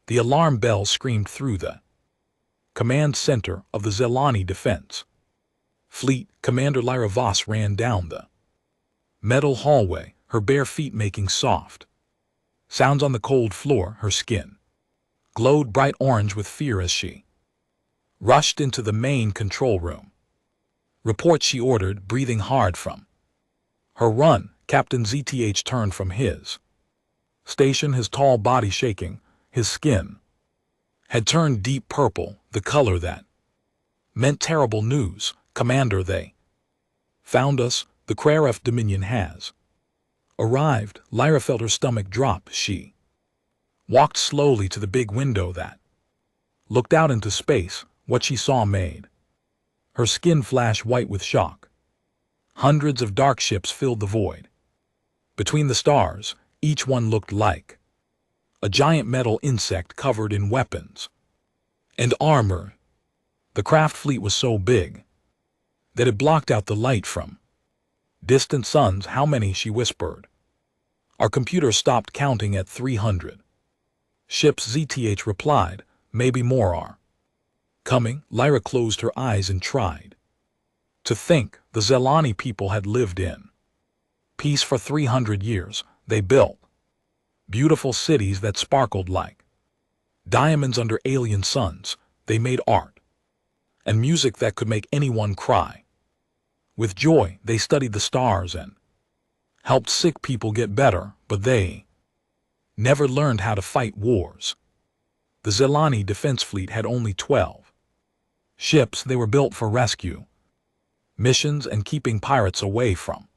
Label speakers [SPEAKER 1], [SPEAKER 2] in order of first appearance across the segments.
[SPEAKER 1] The alarm bell screamed through the command center of the Zelani defense. Fleet Commander Lyra Voss ran down the metal hallway, her bare feet making soft sounds on the cold floor. Her skin glowed bright orange with fear as she rushed into the main control room. "Report," she ordered, breathing hard from her run. Captain ZTH turned from his station, his tall body shaking. His skin had turned deep purple, the color that meant terrible news. "Commander, they found us. The Kraref Dominion has arrived." Lyra felt her stomach drop. She walked slowly to the big window that looked out into space. What she saw made her skin flash white with shock. Hundreds of dark ships filled the void between the stars. Each one looked like a giant metal insect covered in weapons and armor. The craft fleet was so big that it blocked out the light from distant suns. "How many?" she whispered. Our computer stopped counting at 300 ships, ZTH replied. "Maybe more are coming." Lyra closed her eyes and tried to think. The Zelani people had lived in peace for 300 years. They built beautiful cities that sparkled like diamonds under alien suns. They made art and music that could make anyone cry with joy. They studied the stars and helped sick people get better, but they never learned how to fight wars. The Zelani defense fleet had only 12 ships. They were built for rescue missions and keeping pirates away from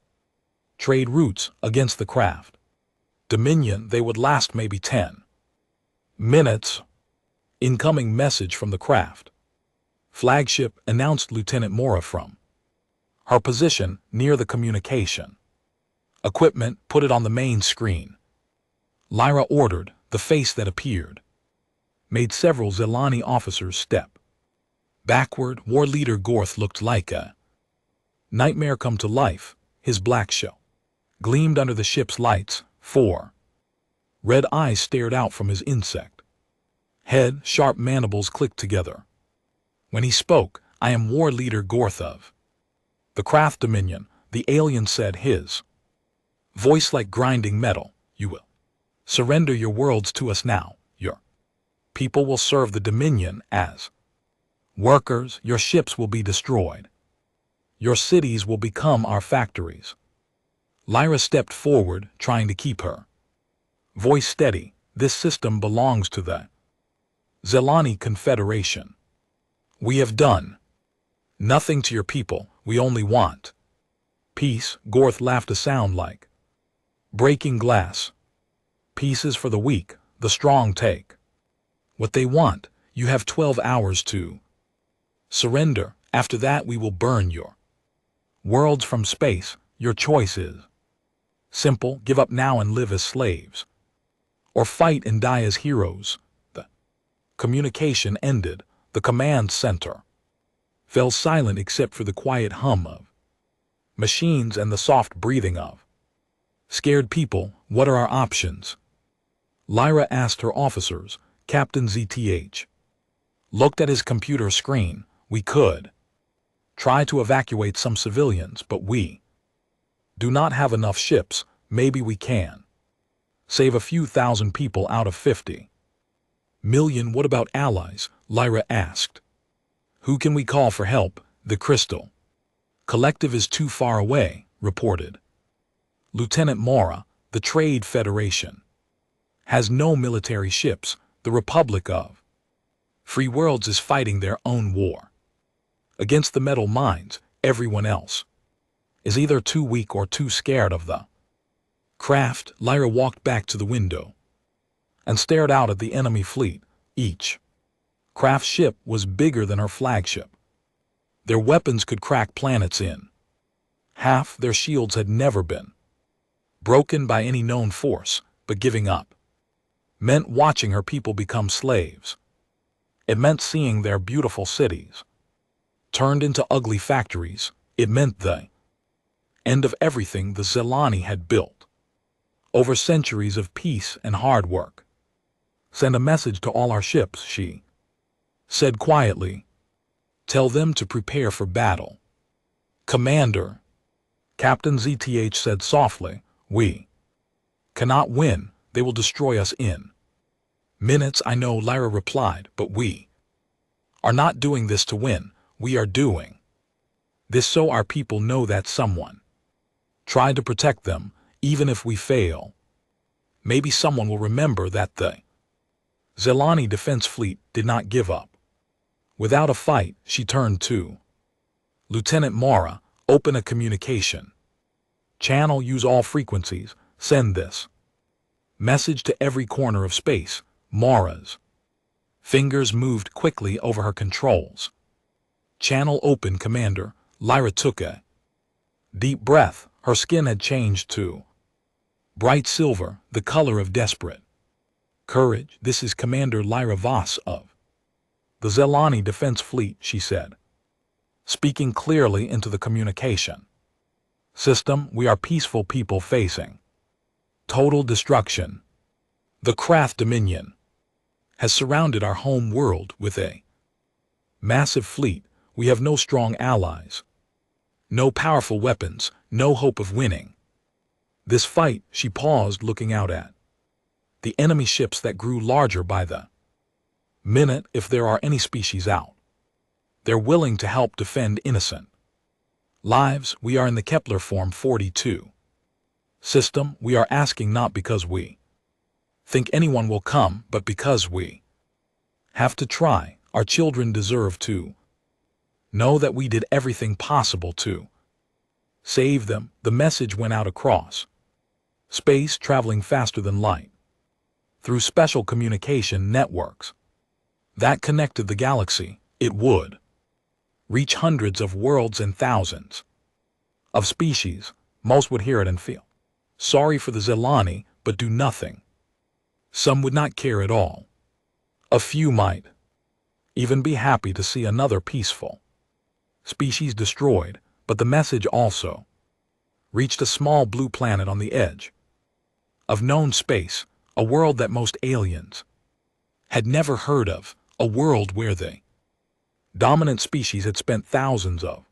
[SPEAKER 1] trade routes. Against the craft Dominion, they would last maybe 10 minutes. Incoming message from the craft flagship, announced Lieutenant Mora from her position near the communication equipment. "Put it on the main screen," Lyra ordered. The face that appeared made several Zelani officers step backward. War Leader Gorth looked like a nightmare come to life. His black shell gleamed under the ship's lights. 4 red eyes stared out from his insect head. Sharp mandibles clicked together. When he spoke, "I am War Leader Gorth of the Craft Dominion," the alien said, his voice like grinding metal. "You will surrender your worlds to us now. Your people will serve the Dominion as workers. Your ships will be destroyed. Your cities will become our factories." Lyra stepped forward, trying to keep her voice steady. "This system belongs to the Zelani Confederation. We have done nothing to your people. We only want peace." Gorth laughed, a sound like breaking glass. "Peace is for the weak. The strong take what they want. You have 12 hours to surrender. After that, we will burn your worlds from space. Your choice is simple. Give up now and live as slaves, or fight and die as heroes." The communication ended. The command center fell silent except for the quiet hum of machines and the soft breathing of scared people. "What are our options?" Lyra asked her officers. Captain ZTH looked at his computer screen. "We could try to evacuate some civilians, but we do not have enough ships. Maybe we can save a few thousand people out of 50 million. What about allies?" Lyra asked. "Who can we call for help?" "The Crystal Collective is too far away," reported Lieutenant Mora. "The Trade Federation has no military ships. The Republic of Free Worlds is fighting their own war against the metal mines. Everyone else is either too weak or too scared of the craft." Lyra walked back to the window and stared out at the enemy fleet. Each craft ship was bigger than her flagship. Their weapons could crack planets in half. Their shields had never been broken by any known force, but giving up meant watching her people become slaves. It meant seeing their beautiful cities turned into ugly factories. It meant the end of everything the Zelani had built over centuries of peace and hard work. Send a message to all our ships, she said quietly. Tell them to prepare for battle. Commander, Captain ZTH said softly, we cannot win. They will destroy us in minutes. I know, Lyra replied, but we are not doing this to win. We are doing this so our people know that someone tried to protect them, even if we fail. Maybe someone will remember that the Zelani Defense Fleet did not give up. Without a fight, she turned to Lieutenant Mara. Open a communication channel. Use all frequencies. Send this message to every corner of space. Mara's fingers moved quickly over her controls. Channel open, Commander. Lyra took a deep breath. Her skin had changed to bright silver, the color of desperate courage. This is Commander Lyra Voss of the Zelani Defense Fleet, she said, speaking clearly into the communication system. We are peaceful people facing total destruction. The Krath Dominion has surrounded our home world with a massive fleet. We have no strong allies, no powerful weapons, no hope of winning this fight. She paused, looking out at the enemy ships that grew larger by the minute. If there are any species out there willing to help defend innocent lives, we are in the Kepler Form 42 system. We are asking not because we think anyone will come, but because we have to try. Our children deserve to know that we did everything possible to save them. The message went out across space, traveling faster than light through special communication networks that connected the galaxy. It would reach hundreds of worlds and thousands of species. Most would hear it and feel sorry for the Zelani, but do nothing. Some would not care at all. A few might even be happy to see another peaceful species destroyed. But the message also reached a small blue planet on the edge of known space, a world that most aliens had never heard of, a world where the dominant species had spent thousands of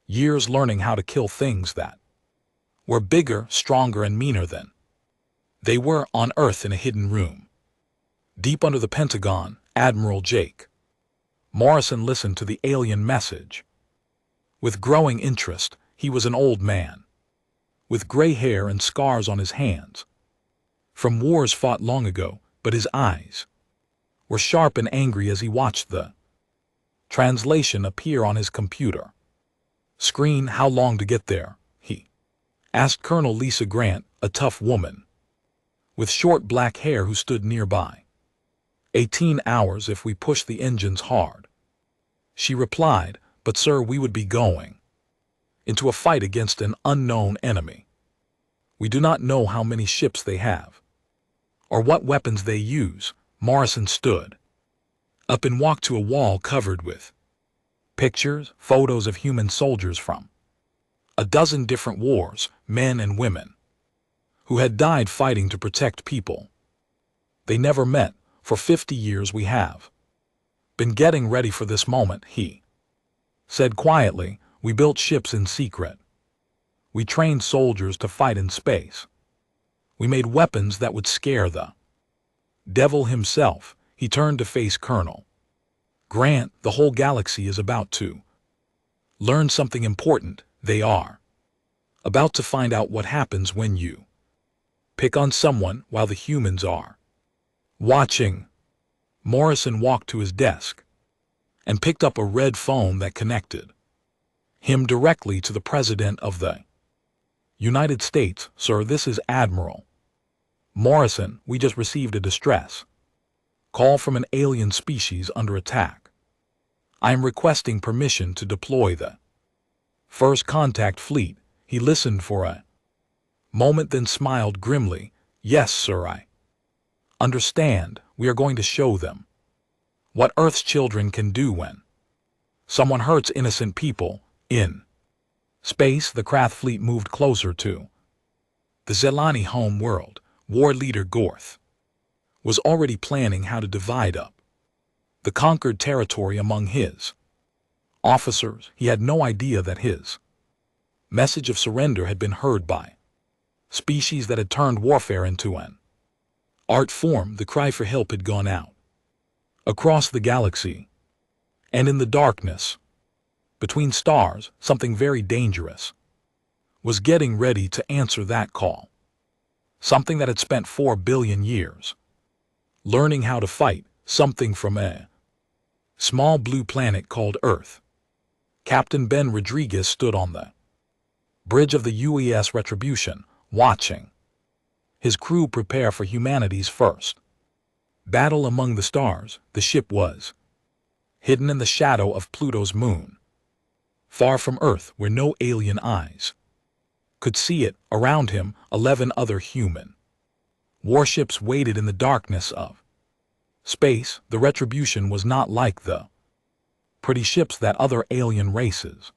[SPEAKER 1] years learning how to kill things that were bigger, stronger, and meaner than they were on Earth. In a hidden room deep under the Pentagon, Admiral Jake Morrison listened to the alien message with growing interest. He was an old man with gray hair and scars on his hands from wars fought long ago, but his eyes were sharp and angry as he watched the translation appear on his computer screen. How long to get there? He asked Colonel Lisa Grant, a tough woman with short black hair who stood nearby. 18 hours if we push the engines hard, she replied. But sir, we would be going into a fight against an unknown enemy. We do not know how many ships they have or what weapons they use. Morrison stood up and walked to a wall covered with pictures, photos of human soldiers from a dozen different wars, men and women who had died fighting to protect people they never met. For 50 years we have been getting ready for this moment, he said quietly. We built ships in secret. We trained soldiers to fight in space. We made weapons that would scare the devil himself. He turned to face Colonel Grant. The whole galaxy is about to learn something important. They are about to find out what happens when you pick on someone while the humans are watching. Morrison walked to his desk and picked up a red phone that connected him directly to the President of the United States. Sir, this is Admiral Morrison. We just received a distress call from an alien species under attack. I am requesting permission to deploy the first contact fleet. He listened for a moment, then smiled grimly. Yes, sir, I understand. We are going to show them what Earth's children can do when someone hurts innocent people. In space, the Krath fleet moved closer to the Zelani home world. War leader Gorth was already planning how to divide up the conquered territory among his officers. He had no idea that his message of surrender had been heard by species that had turned warfare into an art form. The cry for help had gone out across the galaxy, and in the darkness between stars, something very dangerous was getting ready to answer that call. Something that had spent 4 billion years learning how to fight, something from a small blue planet called Earth. Captain Ben Rodriguez stood on the bridge of the UES Retribution, watching his crew prepare for humanity's first battle among the stars. The ship was hidden in the shadow of Pluto's moon, far from Earth where no alien eyes could see it. Around him, 11 other human warships waited in the darkness of space. The Retribution was not like the pretty ships that other alien races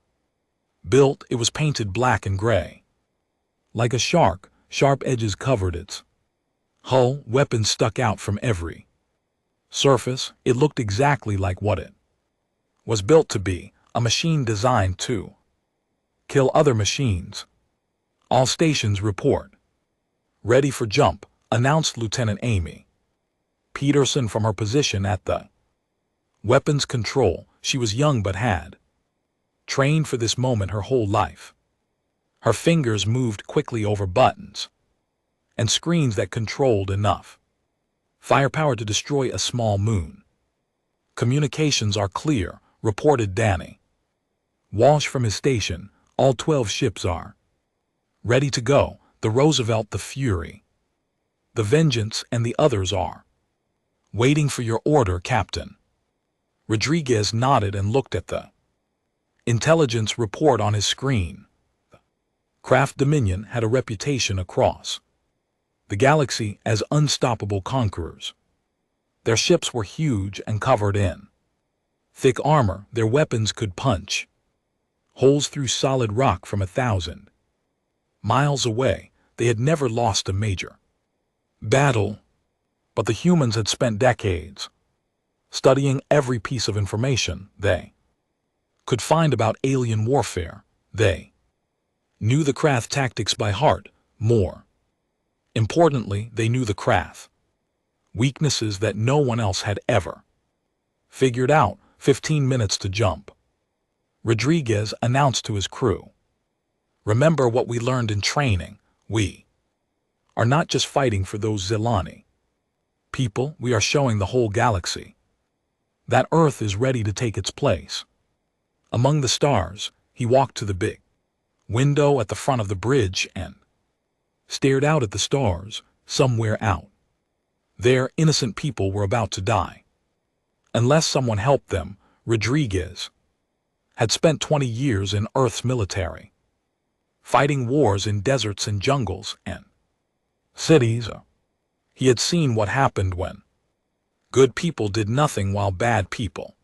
[SPEAKER 1] built. It was painted black and gray. Like a shark, sharp edges covered its hull. Weapons stuck out from every surface. It looked exactly like what it was built to be, a machine designed to kill other machines. All stations report. Ready for jump, announced Lieutenant Amy Peterson from her position at the weapons control. She was young but had trained for this moment her whole life. Her fingers moved quickly over buttons and screens that controlled enough firepower to destroy a small moon. Communications are clear, reported Danny Walsh from his station. All 12 ships are ready to go. The Roosevelt, the Fury, the Vengeance, and the others are waiting for your order, Captain. Rodriguez nodded and looked at the intelligence report on his screen. Craft Dominion had a reputation across the galaxy as unstoppable conquerors. Their ships were huge and covered in thick armor. Their weapons could punch holes through solid rock from 1,000 miles away. They had never lost a major battle, but the humans had spent decades studying every piece of information they could find about alien warfare. They knew the craft tactics by heart. More importantly, they knew the craft weaknesses that no one else had ever figured out. 15 minutes to jump, Rodriguez announced to his crew. Remember what we learned in training. We are not just fighting for those Zelani people. We are showing the whole galaxy that Earth is ready to take its place among the stars. He walked to the big window at the front of the bridge and stared out at the stars. Somewhere out there, innocent people were about to die unless someone helped them. Rodriguez had spent 20 years in Earth's military, fighting wars in deserts and jungles and cities. He had seen what happened when good people did nothing while bad people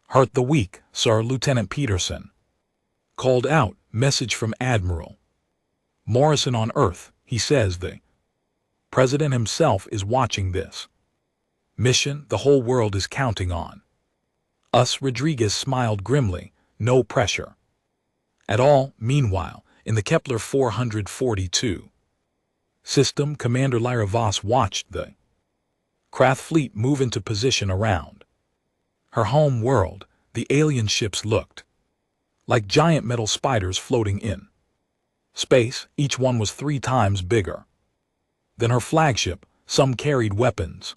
[SPEAKER 1] hurt the weak. Sir, Lieutenant Peterson called out. Message from Admiral Morrison on Earth. He says the President himself is watching this mission. The whole world is counting on us. Rodriguez smiled grimly. No pressure at all. Meanwhile, in the Kepler 442 system, Commander Lyra Voss watched the craft fleet move into position around her home world. The alien ships looked like giant metal spiders floating in space. Each one was 3 times bigger than her flagship. Some carried weapons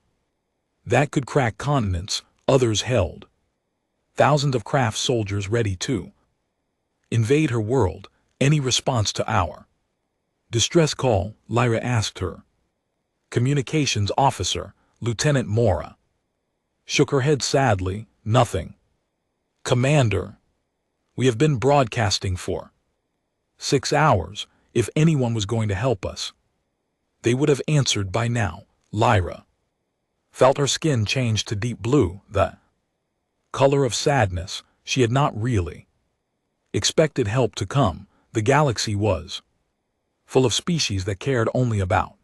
[SPEAKER 1] that could crack continents. Others held thousands of craft soldiers ready to invade her world. Any response to our distress call? Lyra asked her communications officer, Lieutenant Mora, shook her head sadly. Nothing, Commander. We have been broadcasting for 6 hours. If anyone was going to help us, they would have answered by now. Lyra felt her skin change to deep blue, the color of sadness. She had not really expected help to come. The galaxy was full of species that cared only about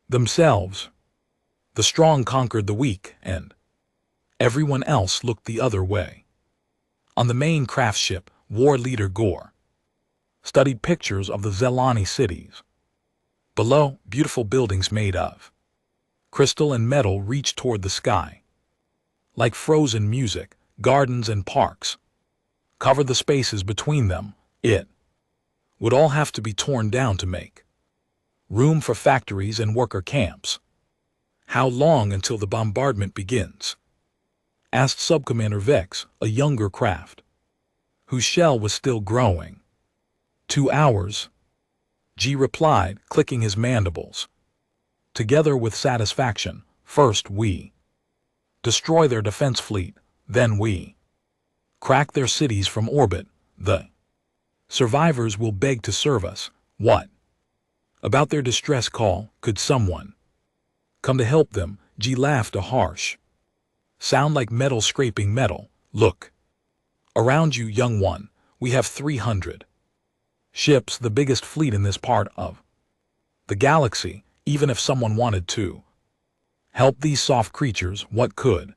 [SPEAKER 1] themselves. The strong conquered the weak, and everyone else looked the other way. On the main craft ship, war leader Gore studied pictures of the Zelani cities. Below, beautiful buildings made of crystal and metal reached toward the sky. Like frozen music, gardens and parks covered the spaces between them. It would all have to be torn down to make room for factories and worker camps. How long until the bombardment begins? Asked Subcommander Vex, a younger craft, whose shell was still growing. 2 hours, G replied, clicking his mandibles together with satisfaction. First we destroy their defense fleet, then we crack their cities from orbit. The survivors will beg to serve us. What about their distress call? Could someone come to help them? G laughed, a harsh sound like metal scraping metal. Look around you, young one. We have 300 ships, the biggest fleet in this part of the galaxy. Even if someone wanted to help these soft creatures, what could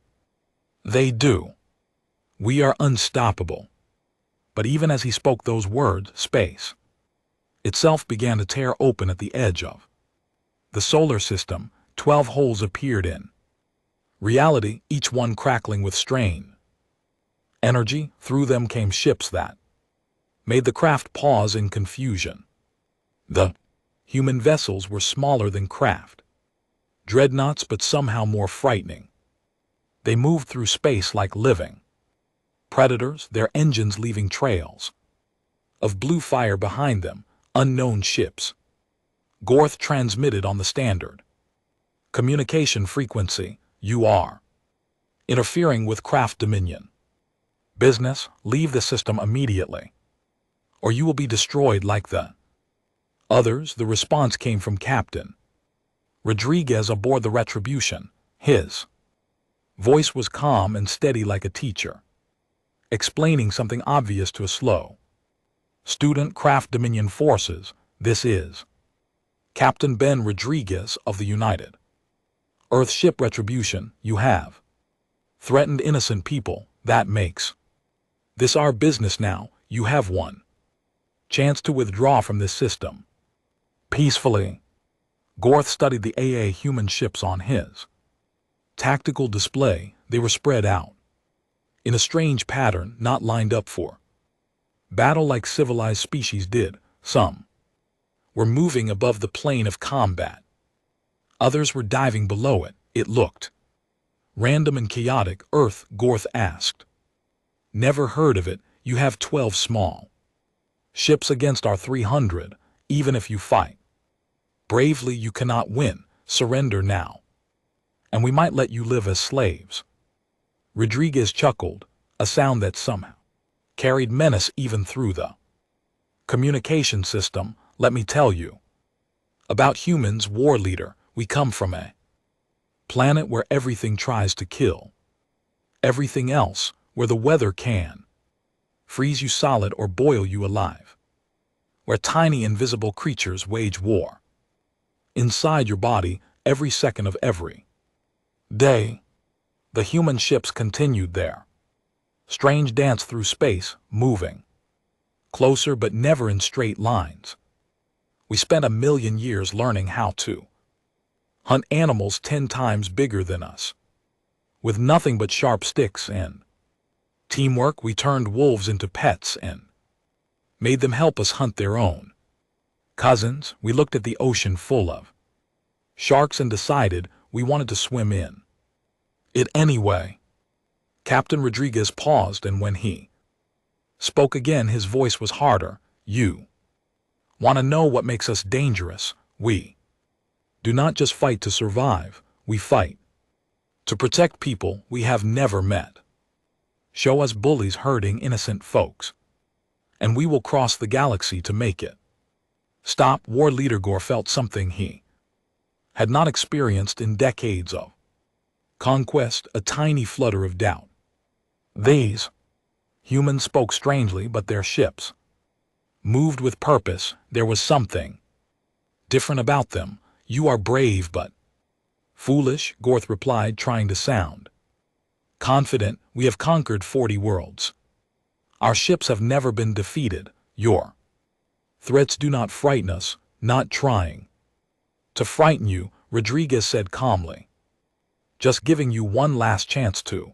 [SPEAKER 1] they do? We are unstoppable. But even as he spoke those words, space itself began to tear open at the edge of the solar system. 12 holes appeared in reality, each one crackling with strain energy. Through them came ships that made the craft pause in confusion. The human vessels were smaller than craft dreadnoughts, but somehow more frightening. They moved through space like living predators, their engines leaving trails of blue fire behind them. Unknown ships. Gorth transmitted on the standard communication frequency. You are interfering with craft dominion business. Leave the system immediately, or you will be destroyed like the others. The response came from Captain Rodriguez aboard the Retribution. His voice was calm and steady like a teacher, explaining something obvious to a slow student. Craft Dominion forces. This is Captain Ben Rodriguez of the United Earth ship Retribution. You have threatened innocent people. That makes this our business now. You have one chance to withdraw from this system peacefully. Gorth studied the AA human ships on his tactical display. They were spread out in a strange pattern, not lined up for battle like civilized species did. Some were moving above the plane of combat. Others were diving below it. It looked random and chaotic. Earth? Gorth asked. Never heard of it. You have 12 small ships against our 300. Even if you fight bravely, you cannot win. Surrender now, and we might let you live as slaves. Rodriguez chuckled, a sound that somehow carried menace even through the communication system. Let me tell you about humans, war leader. We come from a planet where everything tries to kill everything else, where the weather can freeze you solid or boil you alive, where tiny invisible creatures wage war inside your body every second of every day. The human ships continued their strange dance through space, moving closer but never in straight lines. We spent 1,000,000 years learning how to hunt animals 10 times bigger than us. With nothing but sharp sticks and teamwork, we turned wolves into pets and made them help us hunt their own cousins. We looked at the ocean full of sharks and decided we wanted to swim in it anyway. Captain Rodriguez paused, and when he spoke again, his voice was harder. You want to know what makes us dangerous? We do not just fight to survive, we fight to protect people we have never met. Show us bullies hurting innocent folks, and we will cross the galaxy to make it stop. War leader Gore felt something he had not experienced in decades of conquest, a tiny flutter of doubt. These humans spoke strangely, but their ships moved with purpose. There was something different about them. You are brave, but Foolish, Gorth replied, trying to sound confident. We have conquered 40 worlds. Our ships have never been defeated. Your threats do not frighten us, not trying to frighten you, Rodriguez said calmly. Just giving you one last chance to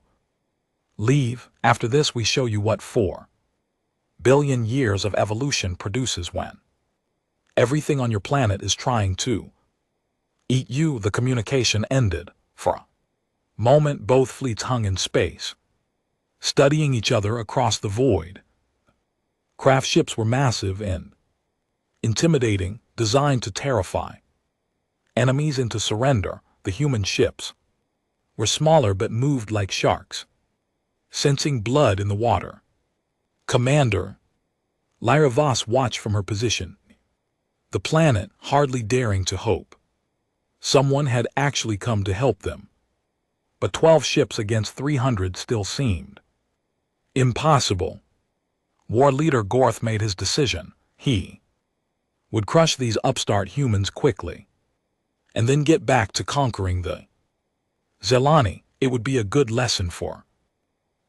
[SPEAKER 1] leave. After this we show you what 4 billion years of evolution produces when everything on your planet is trying to eat you. The communication ended. For a moment both fleets hung in space, studying each other across the void. Craft ships were massive and intimidating, designed to terrify enemies into surrender. The human ships were smaller but moved like sharks, sensing blood in the water. Commander, Lyra Voss watched from her position, the planet hardly daring to hope someone had actually come to help them. But 12 ships against 300 still seemed impossible. War leader Gorth made his decision. He would crush these upstart humans quickly, and then get back to conquering the Zelani. It would be a good lesson for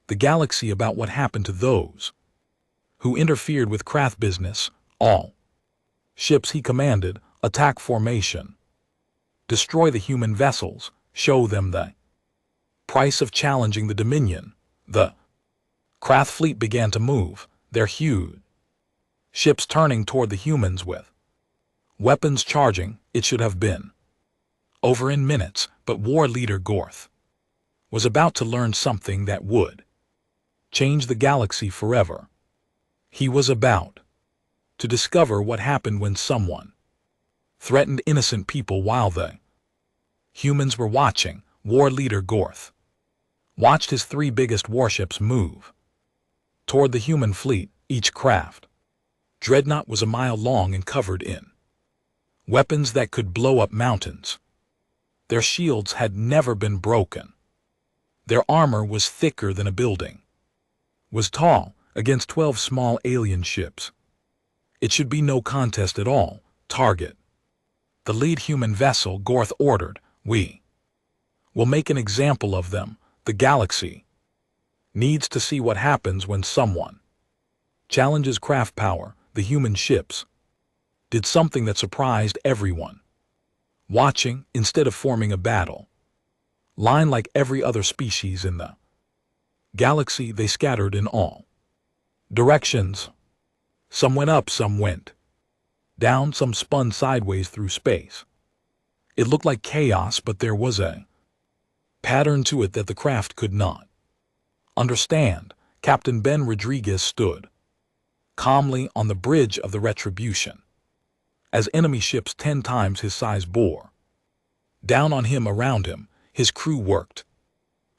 [SPEAKER 1] the galaxy about what happened to those who interfered with craft business. All ships he commanded, attack formation, destroy the human vessels, show them the price of challenging the Dominion. The craft fleet began to move, their huge ships turning toward the humans with weapons charging. It should have been over in minutes, but war leader Gorth was about to learn something that would change the galaxy forever. He was about to discover what happened when someone threatened innocent people while the humans were watching. War leader Gorth watched his 3 biggest warships move toward the human fleet. Each craft dreadnought was a mile long and covered in weapons that could blow up mountains. Their shields had never been broken. Their armor was thicker than a building, was tall against 12 small alien ships. It should be no contest at all. Target the lead human vessel, Gorth ordered. We will make an example of them. The galaxy needs to see what happens when someone challenges craft power. The human ships did something that surprised everyone watching. Instead of forming a battle line like every other species in the galaxy, they scattered in all directions. Some went up, some went down, some spun sideways through space. It looked like chaos, but there was a pattern to it that the craft could not understand. Captain Ben Rodriguez stood calmly on the bridge of the Retribution as enemy ships 10 times his size bore down on him. Around him, his crew worked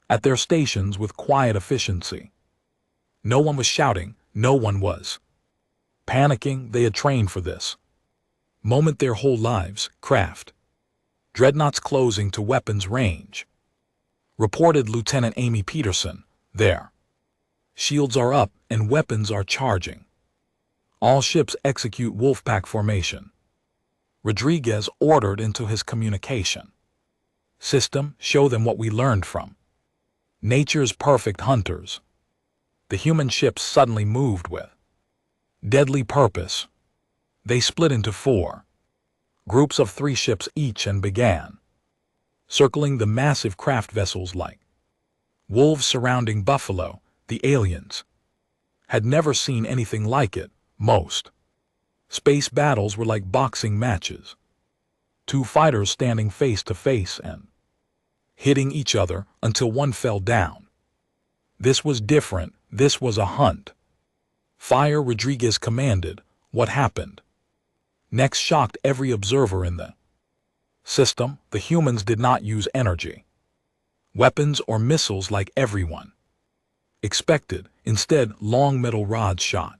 [SPEAKER 1] at their stations with quiet efficiency. No one was shouting, no one was panicking. They had trained for this moment their whole lives. Craft dreadnoughts closing to weapons range, reported Lieutenant Amy Peterson. Their shields are up and weapons are charging. All ships execute Wolfpack formation, Rodriguez ordered into his communication system. Show them what we learned from nature's perfect hunters. The human ships suddenly moved with deadly purpose. They split into 4 groups of 3 ships each and began circling the massive craft vessels like wolves surrounding buffalo. The aliens had never seen anything like it. Most space battles were like boxing matches, 2 fighters standing face to face and hitting each other until one fell down. This was different. This was a hunt. Fire, Rodriguez commanded. What happened next shocked every observer in the system. The humans did not use energy, weapons, or missiles like everyone expected. Instead, long metal rods shot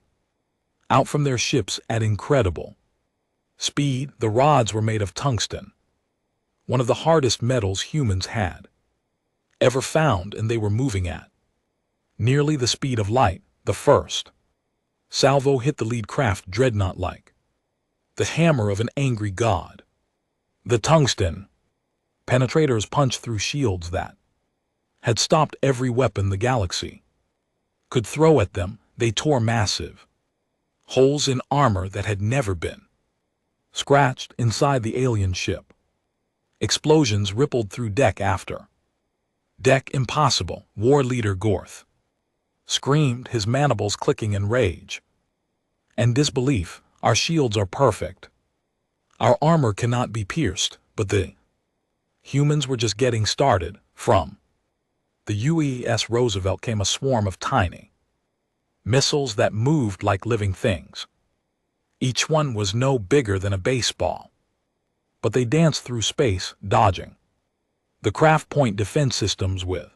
[SPEAKER 1] out from their ships at incredible speed. The rods were made of tungsten, one of the hardest metals humans had ever found, and they were moving at nearly the speed of light. The first salvo hit the lead craft dreadnought like the hammer of an angry god. The tungsten Penetrators punched through shields that had stopped every weapon the galaxy could throw at them. They tore massive holes in armor that had never been scratched inside the alien ship. Explosions rippled through deck after deck. Impossible, War Leader Gorth screamed, his mandibles clicking in rage and disbelief. Our shields are perfect. Our armor cannot be pierced, but the humans were just getting started. From the USS Roosevelt came a swarm of tiny missiles that moved like living things. Each one was no bigger than a baseball, but they danced through space, dodging the craft point defense systems with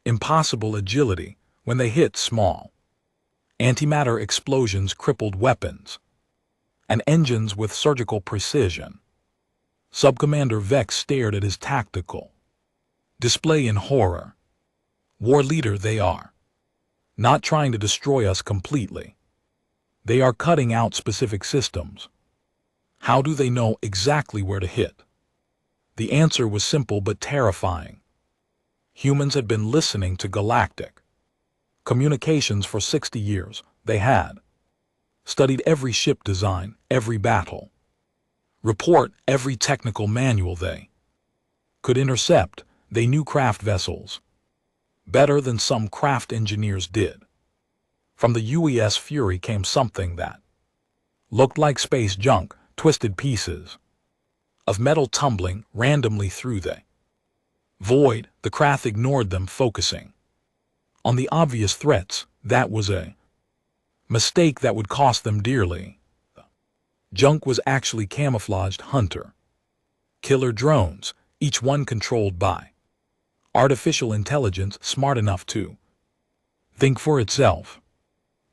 [SPEAKER 1] impossible agility. When they hit, small antimatter explosions crippled weapons and engines with surgical precision. Subcommander Vex stared at his tactical display in horror. War Leader, they are not trying to destroy us completely. They are cutting out specific systems. How do they know exactly where to hit? The answer was simple but terrifying. Humans had been listening to galactic communications for 60 years. They had studied every ship design, every battle report, every technical manual they could intercept. They knew craft vessels better than some craft engineers did. From the UES Fury came something that looked like space junk, twisted pieces of metal tumbling randomly through the void. The craft ignored them, focusing on the obvious threats. That was a mistake that would cost them dearly. The junk was actually camouflaged hunter killer drones, each one controlled by artificial intelligence smart enough to think for itself.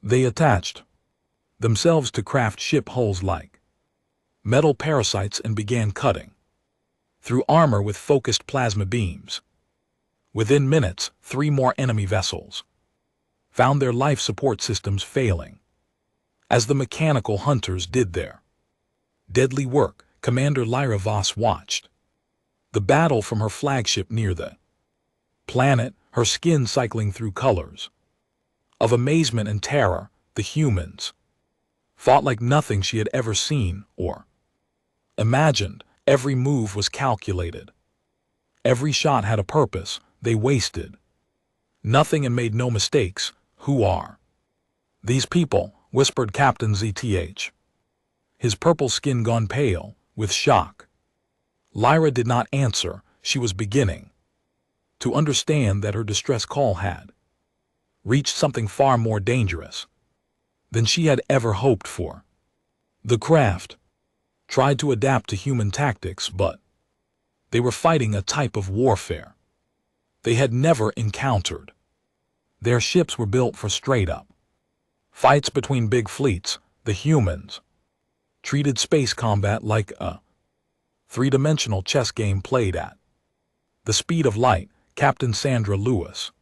[SPEAKER 1] They attached themselves to craft ship hulls like metal parasites and began cutting through armor with focused plasma beams. Within minutes, 3 more enemy vessels found their life support systems failing. As the mechanical hunters did their deadly work, Commander Lyra Voss watched the battle from her flagship near the planet, her skin cycling through colors of amazement and terror. The humans fought like nothing she had ever seen or imagined. Every move was calculated. Every shot had a purpose. They wasted nothing and made no mistakes. Who are these people? Whispered Captain ZTH, his purple skin gone pale with shock. Lyra did not answer. She was beginning to understand that her distress call had reached something far more dangerous than she had ever hoped for. The craft tried to adapt to human tactics, but they were fighting a type of warfare they had never encountered. Their ships were built for straight-up fights between big fleets. The humans treated space combat like a three-dimensional chess game played at the speed of light. Captain Sandra Lewis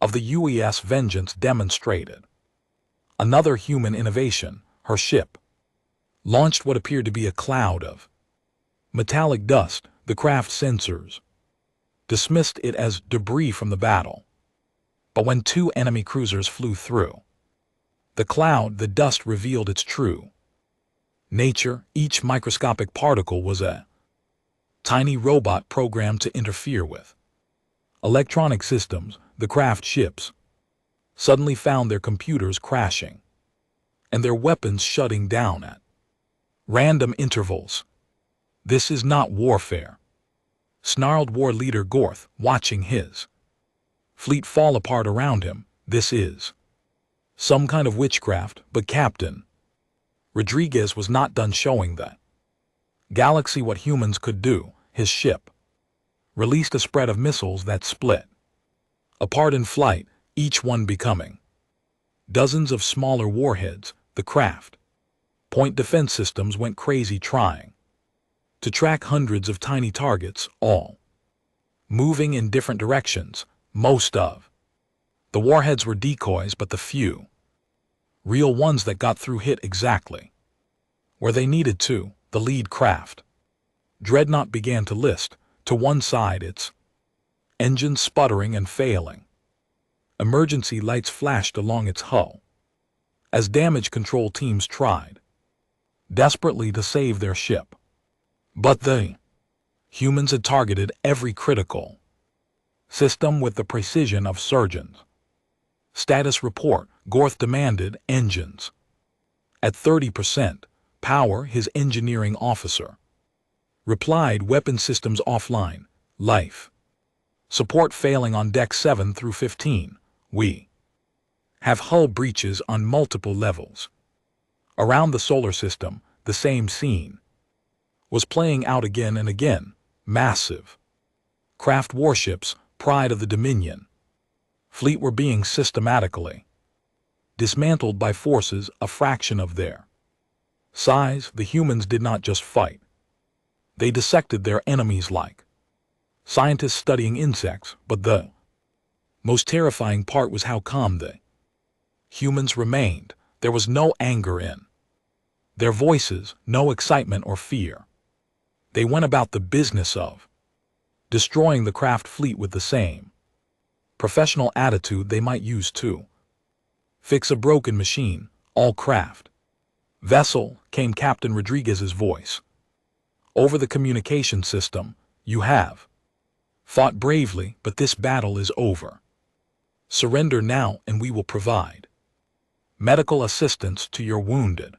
[SPEAKER 1] of the UES Vengeance demonstrated another human innovation. Her ship launched what appeared to be a cloud of metallic dust. The craft sensors dismissed it as debris from the battle. But when 2 enemy cruisers flew through the cloud, the dust revealed its true nature. Each microscopic particle was a tiny robot programmed to interfere with electronic systems. The craft ships suddenly found their computers crashing and their weapons shutting down at random intervals. This is not warfare, snarled War Leader Gorth, watching his fleet fall apart around him. This is some kind of witchcraft. But Captain Rodriguez was not done showing the galaxy what humans could do. His ship released a spread of missiles that split apart in flight, each one becoming dozens of smaller warheads. The craft point defense systems went crazy, trying to track hundreds of tiny targets, all moving in different directions. Most of the warheads were decoys, but the few real ones that got through hit exactly where they needed to. The lead craft, Dreadnought, began to list To one side, its engines sputtering and failing. Emergency lights flashed along its hull as damage control teams tried desperately to save their ship. But the humans had targeted every critical system with the precision of surgeons. Status report, Gorth demanded engines at 30% power. His engineering officer replied, weapon systems offline, life support failing on deck 7 through 15. We have hull breaches on multiple levels. Around the solar system, the same scene was playing out again and again. Massive craft warships, pride of the Dominion fleet, were being systematically dismantled by forces a fraction of their size. The humans did not just fight. They dissected their enemies like scientists studying insects. But the most terrifying part was how calm the humans remained. There was no anger in their voices, no excitement or fear. They went about the business of destroying the craft fleet with the same professional attitude they might use to fix a broken machine. All craft vessel, came Captain Rodriguez's voice over the communication system. You have fought bravely, but this battle is over. Surrender now and we will provide medical assistance to your wounded.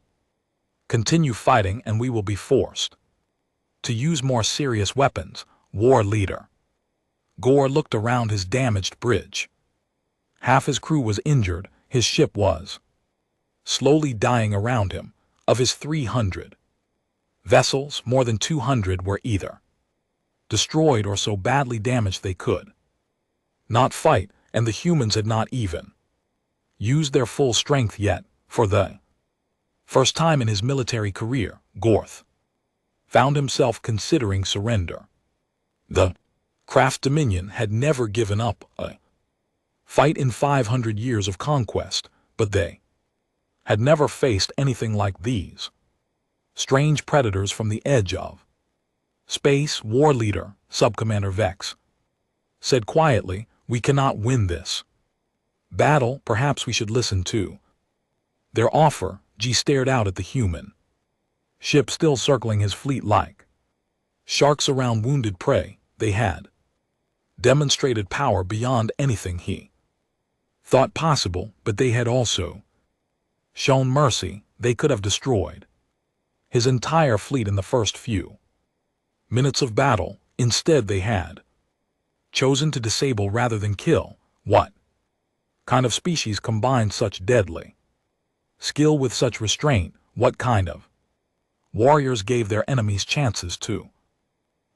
[SPEAKER 1] Continue fighting and we will be forced to use more serious weapons. War leader Gore looked around his damaged bridge. Half his crew was injured. His ship was slowly dying around him. Of his 300 vessels, more than 200 were either destroyed or so badly damaged they could not fight, and the humans had not even used their full strength yet. For the first time in his military career, Gorth found himself considering surrender. The craft Dominion had never given up a fight in 500 years of conquest, but they had never faced anything like these strange predators from the edge of space. War leader, Subcommander Vex, said quietly, we cannot win this battle. Perhaps we should listen to their offer. G stared out at the human ship still circling his fleet like sharks around wounded prey. They had demonstrated power beyond anything he thought possible, but they had also shown mercy. They could have destroyed his entire fleet in the first few minutes of battle. Instead, they had chosen to disable rather than kill. What kind of species combined such deadly skill with such restraint? What kind of warriors gave their enemies chances to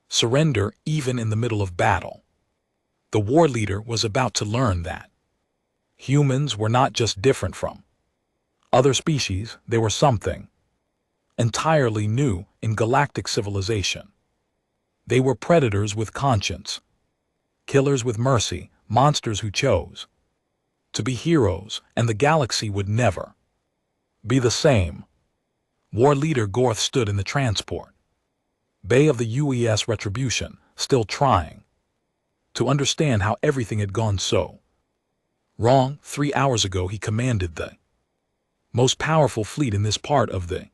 [SPEAKER 1] surrender even in the middle of battle? The war leader was about to learn that humans were not just different from other species, they were something entirely new in galactic civilization. They were predators with conscience, killers with mercy, monsters who chose to be heroes, and the galaxy would never be the same. War leader Gorth stood in the transport bay of the UES Retribution, still trying to understand how everything had gone so wrong. 3 hours ago he commanded the most powerful fleet in this part of the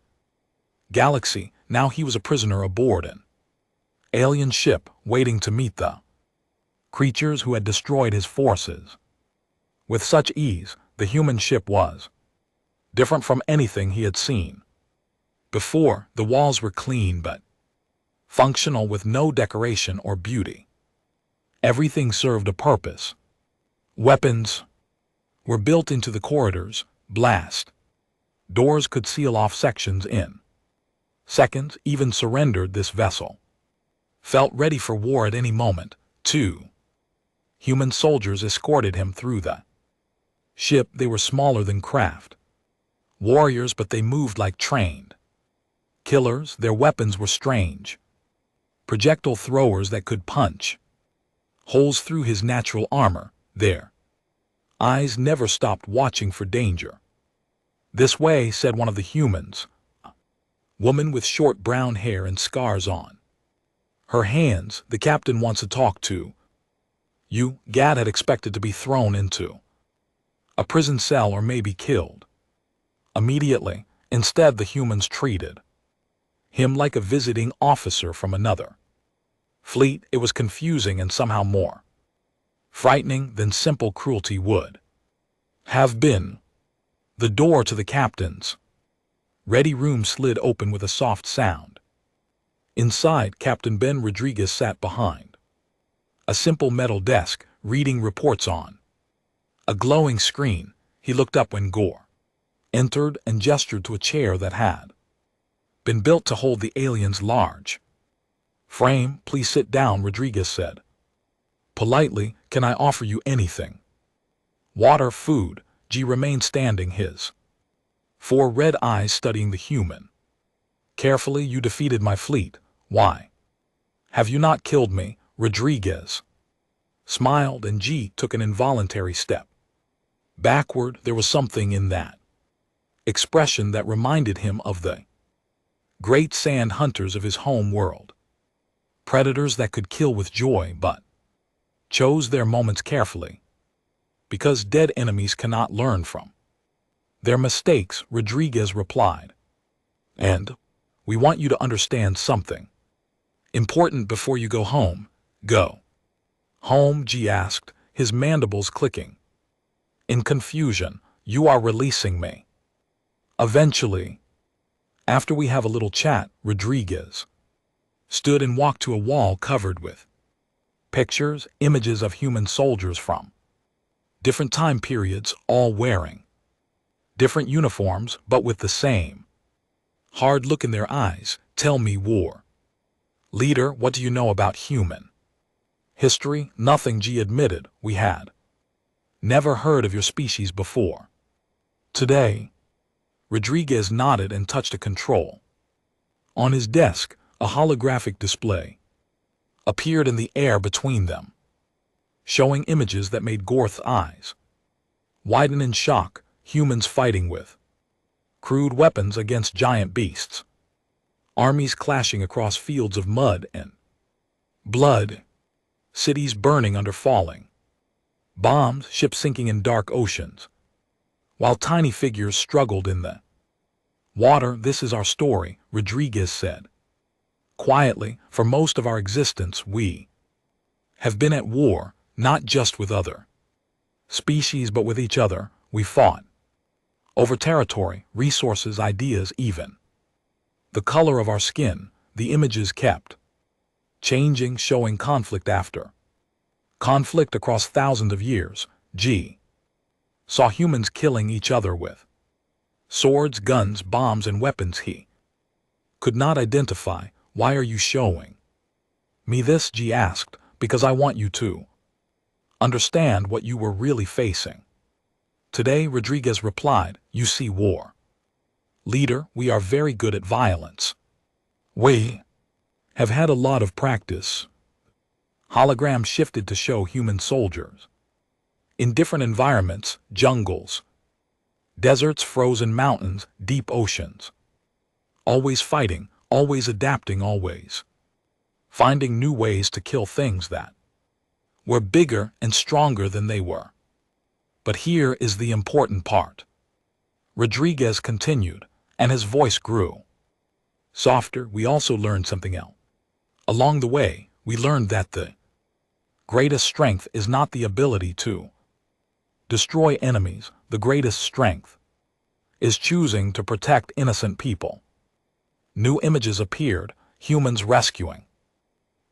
[SPEAKER 1] galaxy. Now he was a prisoner aboard an alien ship, waiting to meet the creatures who had destroyed his forces with such ease. The human ship was different from anything he had seen before. The walls were clean but functional, with no decoration or beauty. Everything served a purpose. Weapons were built into the corridors. Blast doors could seal off sections in seconds. Even surrendered, this vessel felt ready for war at any moment. 2 human soldiers escorted him through the ship. They were smaller than craft warriors, but they moved like trained killers. Their weapons were strange projectile throwers that could punch holes through his natural armor. Their eyes never stopped watching for danger. This way, said one of the humans, a woman with short brown hair and scars on Her hands, the captain wants to talk to. You, Gad had expected to be thrown into a prison cell or maybe killed. Immediately, instead the humans treated him like a visiting officer from another fleet. It was confusing and somehow more frightening than simple cruelty would have been. The door to the captain's ready room slid open with a soft sound. Inside, Captain Ben Rodriguez sat behind a simple metal desk, reading reports on a glowing screen. He looked up when Gore entered and gestured to a chair that had been built to hold the alien's large frame. Please sit down, Rodriguez said politely. Can I offer you anything? Water, food? G remained standing, his four red eyes studying the human carefully. You defeated my fleet. Why have you not killed me? Rodriguez smiled, and G took an involuntary step backward. There was something in that expression that reminded him of the great sand hunters of his home world, predators that could kill with joy but chose their moments carefully, because dead enemies cannot learn from their mistakes. Rodriguez replied, and we want you to understand something important before you go home. Go home? G asked, his mandibles clicking in confusion. You are releasing me eventually, after we have a little chat. Rodriguez stood and walked to a wall covered with pictures, images of human soldiers from different time periods, all wearing different uniforms but with the same hard look in their eyes. Tell me, war leader, what do you know about human history? Nothing, G admitted. We had never heard of your species before today. Rodriguez nodded and touched a control. On his desk, a holographic display appeared in the air between them, showing images that made Gore's eyes widen in shock. Humans fighting with crude weapons against giant beasts, armies clashing across fields of mud and blood, cities burning under falling bombs, ships sinking in dark oceans, while tiny figures struggled in the water. This is our story, Rodriguez said quietly. For most of our existence, we have been at war, not just with other species, but with each other. We fought over territory, resources, ideas, even the color of our skin. The images kept changing, showing conflict after conflict across thousands of years. G saw humans killing each other with swords, guns, bombs, and weapons he could not identify. Why are you showing me this? G asked. Because I want you to understand what you were really facing today, Rodriguez replied. You see, war leader, we are very good at violence. We have had a lot of practice. Hologram shifted to show human soldiers in different environments: jungles, deserts, frozen mountains, deep oceans. Always fighting, always adapting, always finding new ways to kill things that were bigger and stronger than they were. But here is the important part, Rodriguez continued, and his voice grew softer. We also learned something else. Along the way, we learned that the greatest strength is not the ability to destroy enemies. The greatest strength is choosing to protect innocent people. New images appeared: humans rescuing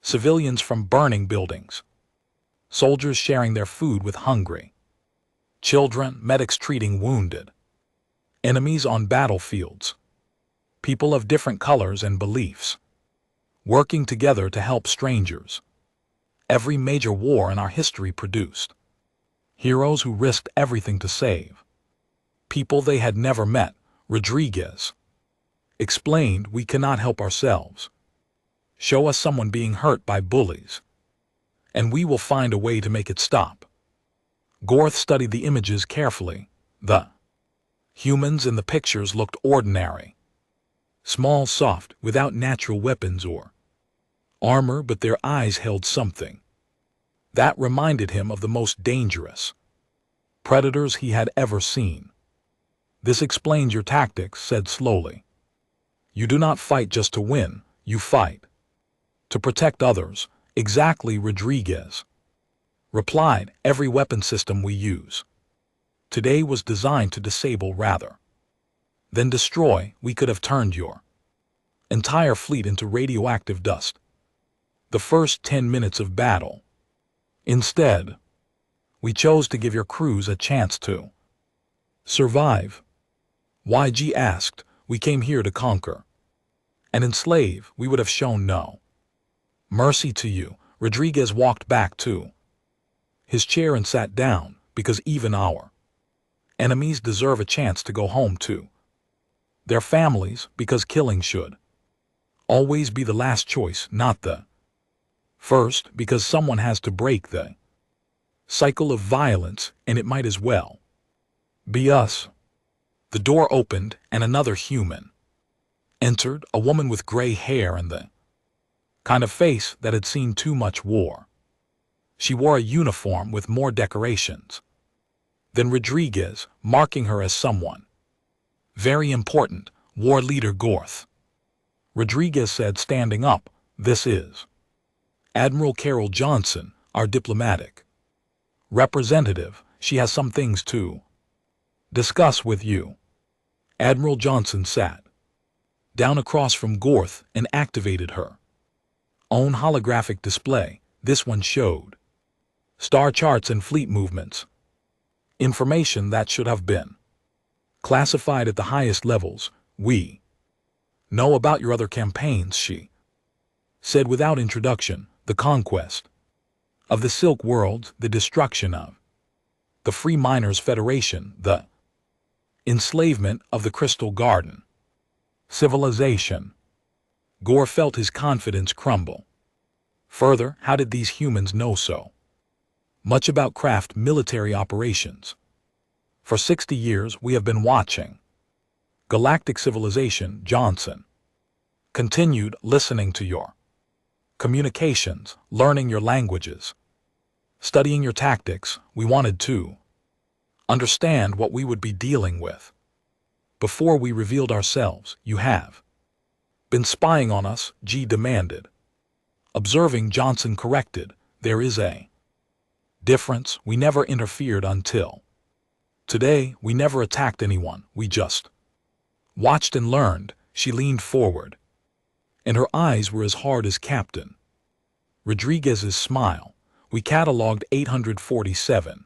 [SPEAKER 1] civilians from burning buildings, soldiers sharing their food with hungry children, medics treating wounded enemies on battlefields, people of different colors and beliefs working together to help strangers. Every major war in our history produced heroes who risked everything to save people they had never met. Rodriguez explained. We cannot help ourselves. Show us someone being hurt by bullies, and we will find a way to make it stop. Gorth studied the images carefully. The humans in the pictures looked ordinary, small, soft, without natural weapons or Armor, but their eyes held something. That reminded him of the most dangerous predators he had ever seen. This explains your tactics, said slowly. You do not fight just to win, you fight to protect others. Exactly, Rodriguez replied. Every weapon system we use today was designed to disable rather than destroy. We could have turned your entire fleet into radioactive dust the first 10 minutes of battle. Instead, we chose to give your crews a chance to survive. YG asked. We came here to conquer and enslave. We would have shown no mercy to you. Rodriguez walked back to his chair and sat down. Because even our enemies deserve a chance to go home to their families, because killing should always be the last choice, not the first, because someone has to break the cycle of violence, and it might as well be us. The door opened and another human entered, a woman with gray hair and the kind of face that had seen too much war. She wore a uniform with more decorations than Rodriguez, marking her as someone very important. War leader Gorth. Rodriguez said, standing up. This is Admiral Carol Johnson, our diplomatic representative. She has some things to discuss with you. Admiral Johnson sat down across from Gorth and activated her own holographic display. This one showed star charts and fleet movements, information that should have been classified at the highest levels. We know about your other campaigns, she said without introduction. The conquest of the Silk World, the destruction of the Free Miners Federation, the enslavement of the Crystal Garden civilization. Gore felt his confidence crumble. Further, how did these humans know so much about craft military operations? For 60 years we have been watching galactic civilization. Johnson continued, listening to your communications, learning your languages, studying your tactics. We wanted to understand what we would be dealing with before we revealed ourselves. You have been spying on us, G demanded. Observing, Johnson corrected. There is a difference. We never interfered until today. We never attacked anyone. We just watched and learned. She leaned forward, and her eyes were as hard as Captain Rodriguez's smile. We cataloged 847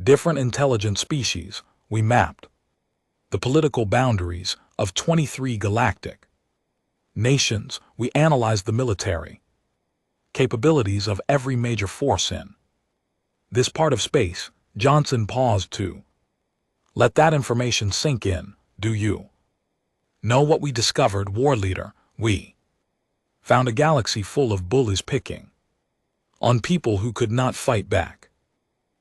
[SPEAKER 1] different intelligent species. We mapped the political boundaries of 23 galactic nations. We analyzed the military capabilities of every major force in this part of space. Johnson paused to let that information sink in. Do you know what we discovered, war leader? We found a galaxy full of bullies picking on people who could not fight back.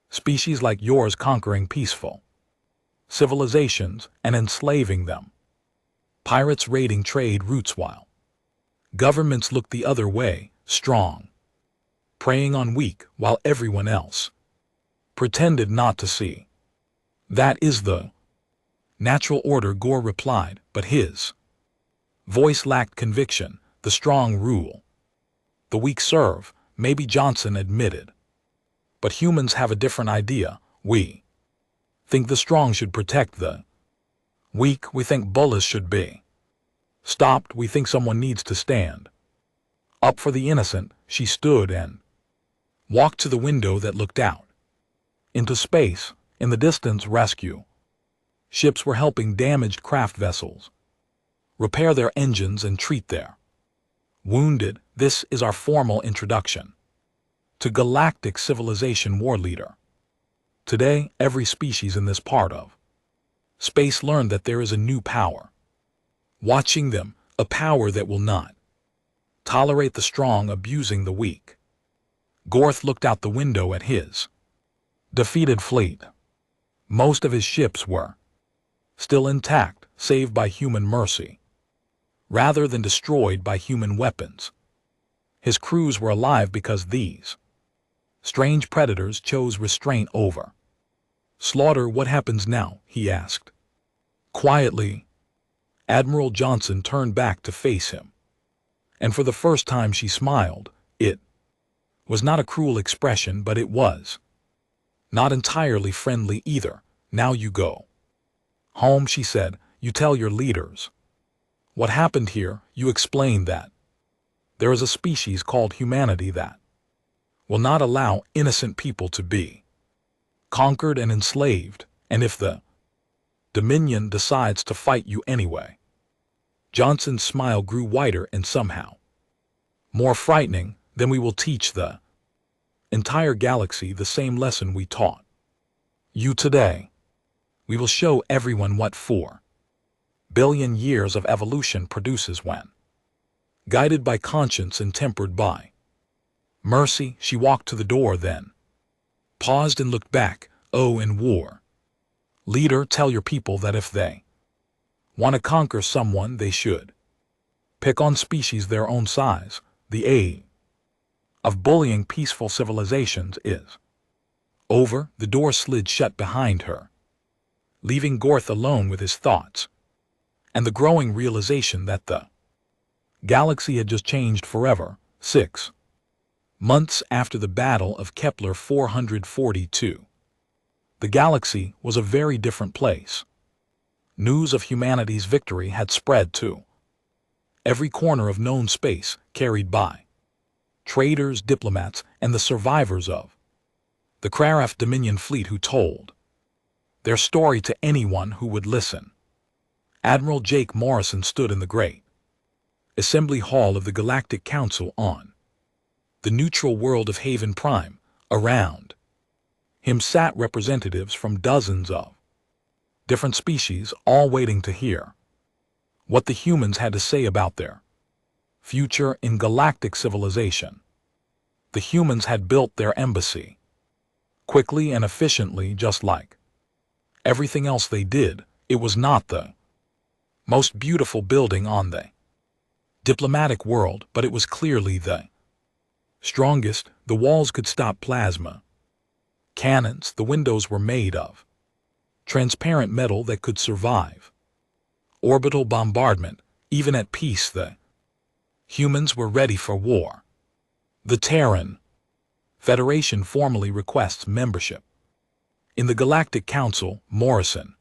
[SPEAKER 1] Species like yours conquering peaceful civilizations and enslaving them. Pirates raiding trade routes while governments looked the other way, strong preying on weak while everyone else pretended not to see. That is the natural order, Gore replied, but his voice lacked conviction. The strong rule, the weak serve, maybe, Johnson admitted. But humans have a different idea. We think the strong should protect the weak. We think bullies should be stopped. We think someone needs to stand up for the innocent. She stood and walked to the window that looked out into space. In the distance, rescue ships were helping damaged craft vessels repair their engines and treat their wounded. This is our formal introduction to galactic civilization, war leader. Today, every species in this part of space learned that there is a new power watching them, a power that will not tolerate the strong abusing the weak. Gorth looked out the window at his defeated fleet. Most of his ships were still intact, saved by human mercy rather than destroyed by human weapons. His crews were alive because these strange predators chose restraint over slaughter. What happens now? He asked. Quietly, Admiral Johnson turned back to face him. And for the first time she smiled. It was not a cruel expression, but it was not entirely friendly either. Now you go home, she said. You tell your leaders what happened here. You explain that there is a species called humanity that will not allow innocent people to be conquered and enslaved, and if the Dominion decides to fight you anyway. Johnson's smile grew wider and somehow more frightening. Then we will teach the entire galaxy the same lesson we taught you today. We will show everyone what 4 billion years of evolution produces when guided by conscience and tempered by mercy. She walked to the door, then paused and looked back. Oh, in war, leader, tell your people that if they want to conquer someone, they should pick on species their own size. The aim of bullying peaceful civilizations is over. The door slid shut behind her, leaving Gorth alone with his thoughts and the growing realization that the galaxy had just changed forever. 6 months after the Battle of Kepler 442, the galaxy was a very different place. News of humanity's victory had spread to every corner of known space, carried by traders, diplomats, and the survivors of the Kraraf Dominion fleet who told their story to anyone who would listen. Admiral Jake Morrison stood in the great assembly hall of the Galactic Council on the neutral world of Haven Prime. Around him sat representatives from dozens of different species, all waiting to hear what the humans had to say about their future in galactic civilization. The humans had built their embassy quickly and efficiently, just like everything else they did. It was not the most beautiful building on the diplomatic world, but it was clearly the strongest. The walls could stop plasma cannons. The windows were made of transparent metal that could survive orbital bombardment. Even at peace, the humans were ready for war. The Terran Federation formally requests membership in the Galactic Council, Morrison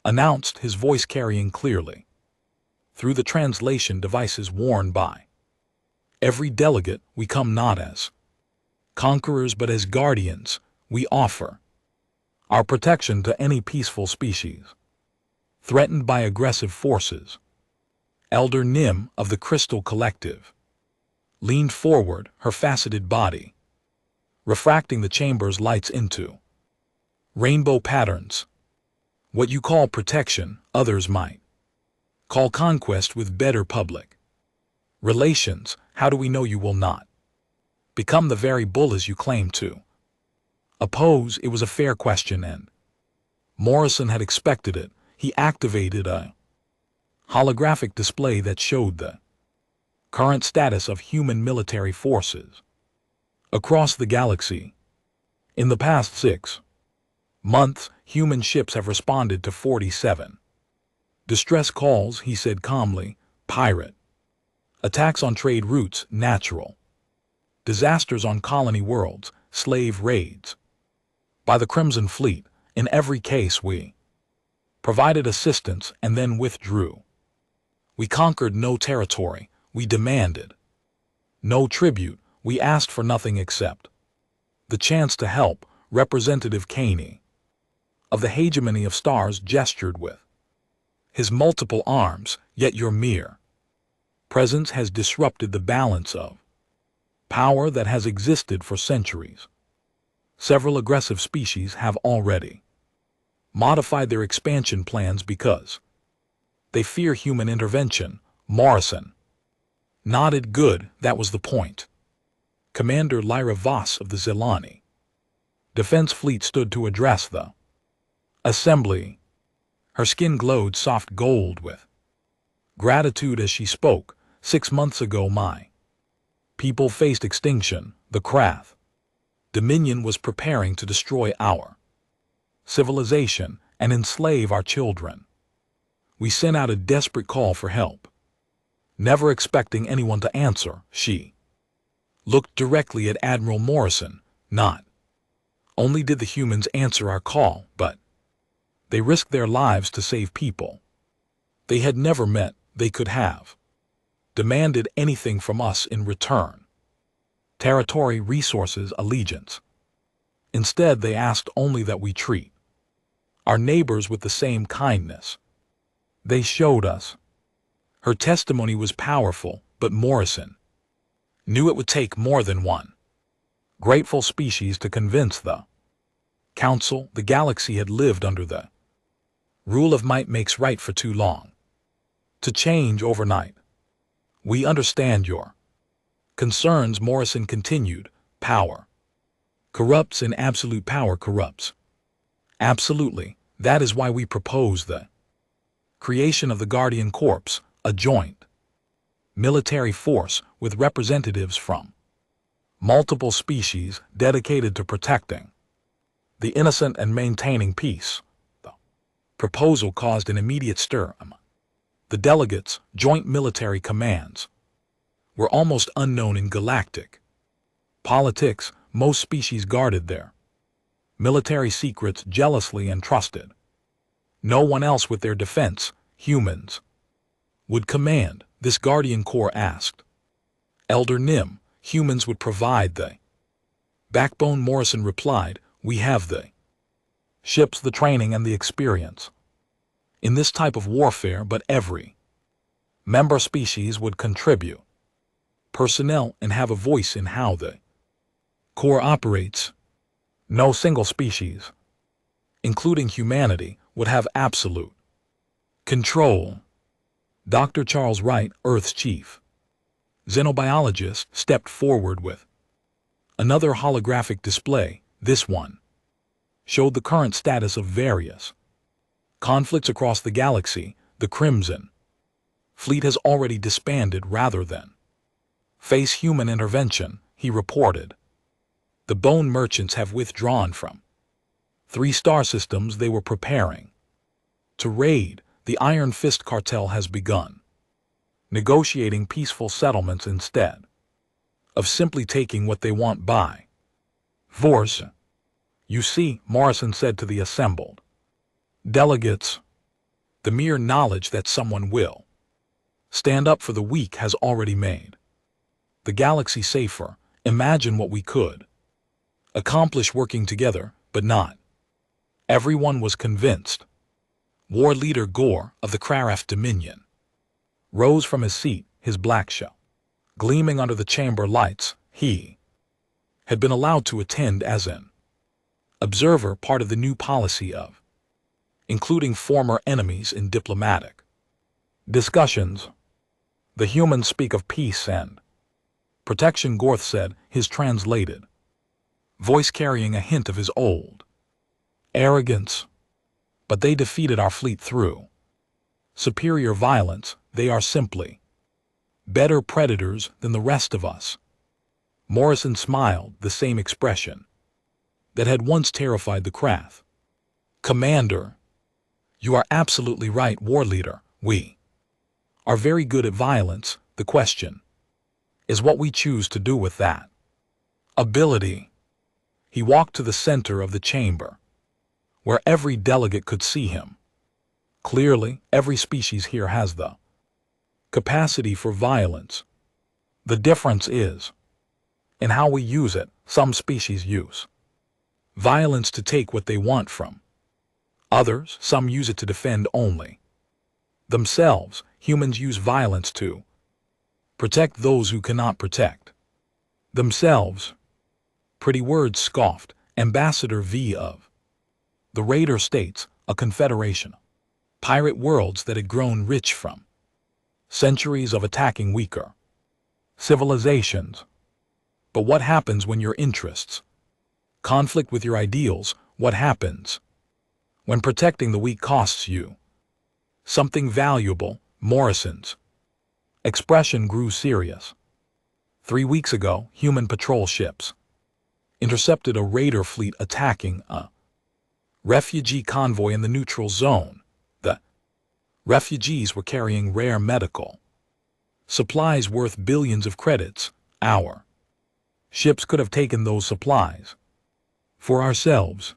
[SPEAKER 1] announced, his voice carrying clearly through the translation devices worn by every delegate. We come not as conquerors but as guardians. We offer our protection to any peaceful species threatened by aggressive forces. Elder Nim of the Crystal Collective leaned forward, her faceted body refracting the chamber's lights into rainbow patterns. What you call protection, others might call conquest. With better public relations, how do we know you will not become the very bullies you claim to oppose? It was a fair question, and Morrison had expected it. He activated a holographic display that showed the current status of human military forces across the galaxy. In the past 6 months, human ships have responded to 47 distress calls, he said calmly. Pirate attacks on trade routes, natural disasters on colony worlds, slave raids by the Crimson Fleet. In every case we provided assistance and then withdrew. We conquered no territory. We demanded no tribute. We asked for nothing except the chance to help. Representative Caney of the hegemony of stars gestured with his multiple arms. Yet your mere presence has disrupted the balance of power that has existed for centuries. Several aggressive species have already modified their expansion plans because they fear human intervention. Morrison nodded. Good, that was the point. Commander Lyra Voss of the Zelani Defense Fleet stood to address the assembly. Her skin glowed soft gold with gratitude as she spoke. 6 months ago, my People faced extinction, the Krath. Dominion was preparing to destroy our civilization and enslave our children. We sent out a desperate call for help. Never expecting anyone to answer, she looked directly at Admiral Morrison. Not only did the humans answer our call, but they risked their lives to save people they had never met. They could have demanded anything from us in return: territory, resources, allegiance. Instead, they asked only that we treat our neighbors with the same kindness they showed us. Her testimony was powerful, but Morrison knew it would take more than one grateful species to convince the Council the galaxy had lived under the rule of might makes right for too long to change overnight. We understand your concerns, Morrison continued. Power corrupts and absolute power corrupts. Absolutely. That is why we propose the creation of the Guardian Corps, a joint military force with representatives from multiple species dedicated to protecting the innocent and maintaining peace. The proposal caused an immediate stir among the delegates. Joint military commands were almost unknown in galactic politics. Most species guarded their military secrets jealously and trusted no one else with their defense. Humans would command this Guardian Corps, asked Elder Nim. Humans would provide the backbone, Morrison replied. We have the ships, the training, and the experience in this type of warfare, but every member species would contribute personnel and have a voice in how the Corps operates. No single species, including humanity, would have absolute control. Dr. Charles Wright, Earth's chief xenobiologist, stepped forward with another holographic display. This one showed the current status of various conflicts across the galaxy. The Crimson Fleet has already disbanded rather than face human intervention, he reported. The Bone Merchants have withdrawn from 3 star systems they were preparing to raid. The Iron Fist cartel has begun negotiating peaceful settlements instead of simply taking what they want by force. You see, Morrison said to the assembled delegates, the mere knowledge that someone will stand up for the weak has already made the galaxy safer. Imagine what we could accomplish working together, but not everyone was convinced. War leader Gore of the Kraraf Dominion rose from his seat, his black shell gleaming under the chamber lights. He had been allowed to attend as an observer, part of the new policy of including former enemies in diplomatic discussions. The humans speak of peace and protection, Gorth said, his translated voice carrying a hint of his old arrogance. But they defeated our fleet through superior violence. They are simply better predators than the rest of us. Morrison smiled, the same expression that had once terrified the Krath. Commander, you are absolutely right, war leader. We are very good at violence. The question is what we choose to do with that ability. He walked to the center of the chamber, where every delegate could see him. Clearly, every species here has the capacity for violence. The difference is in how we use it. Some species use violence to take what they want from others. Some use it to defend only themselves. Humans use violence to protect those who cannot protect themselves. Pretty words, scoffed Ambassador V of the Raider States, a confederation of pirate worlds that had grown rich from centuries of attacking weaker civilizations. But what happens when your interests conflict with your ideals? What happens when protecting the weak costs you something valuable? Morrison's expression grew serious. 3 weeks ago, human patrol ships intercepted a raider fleet attacking a refugee convoy in the neutral zone. The refugees were carrying rare medical supplies worth billions of credits. Our ships could have taken those supplies for ourselves.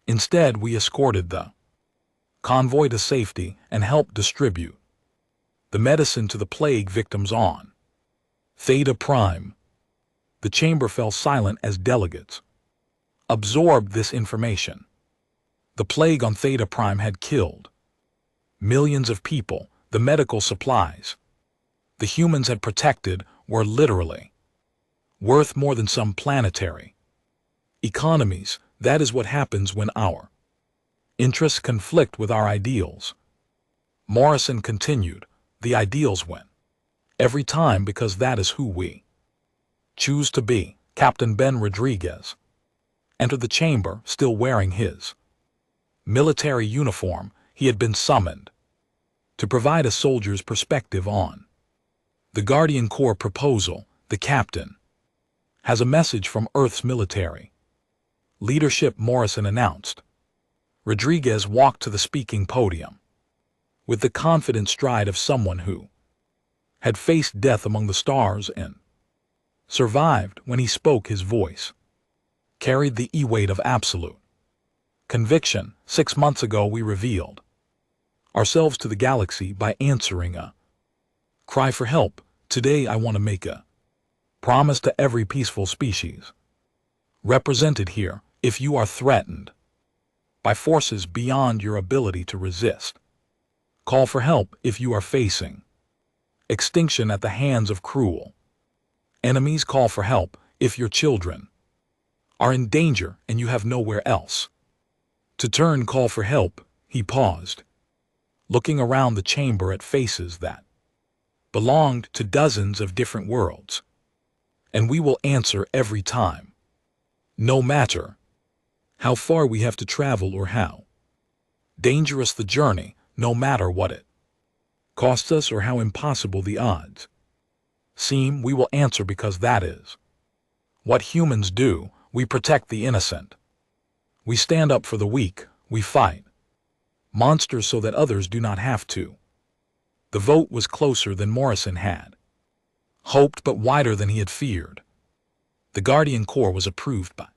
[SPEAKER 1] Instead, we escorted the convoy to safety and helped distribute the medicine to the plague victims on Theta Prime. The chamber fell silent as delegates absorbed this information. The plague on Theta Prime had killed millions of people. The medical supplies the humans had protected were literally worth more than some planetary economies. That is what happens when our interests conflict with our ideals. Morrison continued, the ideals win every time because that is who we choose to be. Captain Ben Rodriguez entered the chamber, still wearing his military uniform. He had been summoned to provide a soldier's perspective on the Guardian Corps proposal. The captain has a message from Earth's military leadership, Morrison announced. Rodriguez walked to the speaking podium with the confident stride of someone who had faced death among the stars and survived. When he spoke, his voice carried the weight of absolute conviction. 6 months ago, we revealed ourselves to the galaxy by answering a cry for help. Today, I want to make a promise to every peaceful species represented here. If you are threatened by forces beyond your ability to resist, call for help. If you are facing extinction at the hands of cruel enemies, call for help. If your children are in danger and you have nowhere else to turn, call for help. He paused, looking around the chamber at faces that belonged to dozens of different worlds. And we will answer every time, no matter how far we have to travel or how dangerous the journey, no matter what it costs us or how impossible the odds seem. We will answer because that is what humans do. We protect the innocent. We stand up for the weak. We fight monsters so that others do not have to. The vote was closer than Morrison had hoped, but wider than he had feared. The Guardian Corps was approved by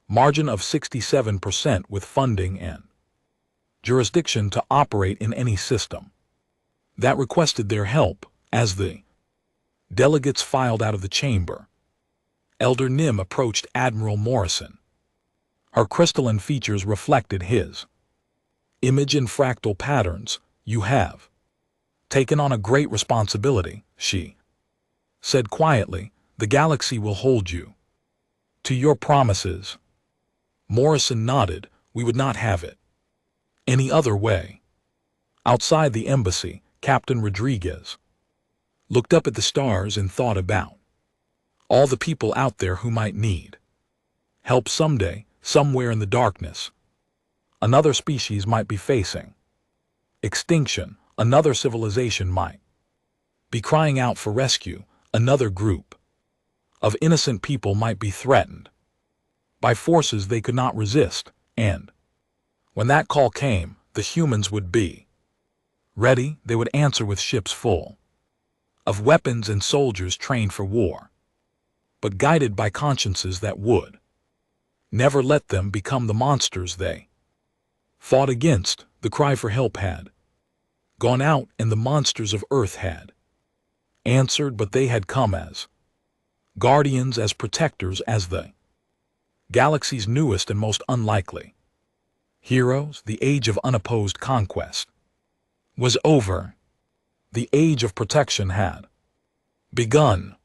[SPEAKER 1] margin of 67% with funding and jurisdiction to operate in any system that requested their help. As the delegates filed out of the chamber, Elder Nim approached Admiral Morrison. Her crystalline features reflected his image in fractal patterns. You have taken on a great responsibility, she said quietly. The galaxy will hold you to your promises. Morrison nodded. We would not have it any other way. Outside the embassy, Captain Rodriguez looked up at the stars and thought about all the people out there who might need help someday. Somewhere in the darkness, another species might be facing extinction. Another civilization might be crying out for rescue. Another group of innocent people might be threatened by forces they could not resist. And when that call came, the humans would be ready. They would answer with ships full of weapons and soldiers trained for war, but guided by consciences that would never let them become the monsters they fought against. The cry for help had gone out, and the monsters of Earth had answered, but they had come as guardians, as protectors, as the galaxy's newest and most unlikely heroes. The age of unopposed conquest was over. The age of protection had begun.